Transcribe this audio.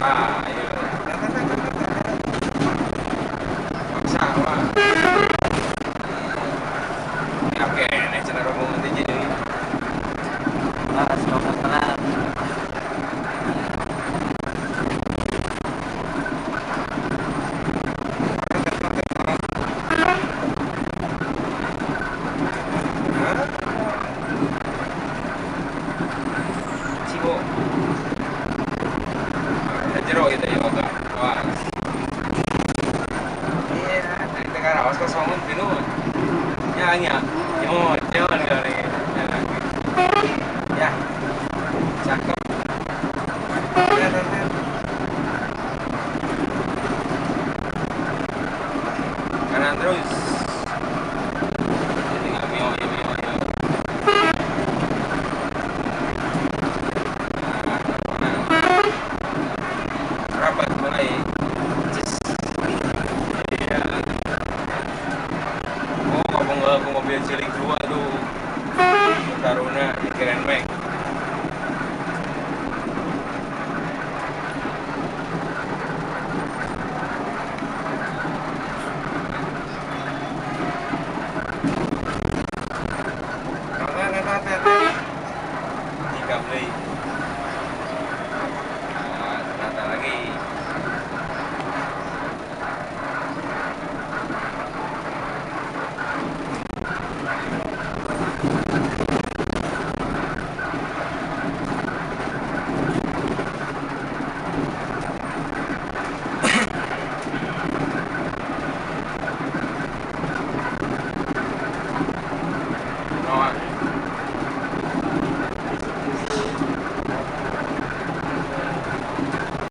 Ah, iya. Paksa, wah. Ya, oke, ini cara ngomong nanti jadi. Ah, semoga tenang. Cibo. Jero gitu ya, Oga. Wah. Iya, di tengah rawas kosongan, pinuh. Ya,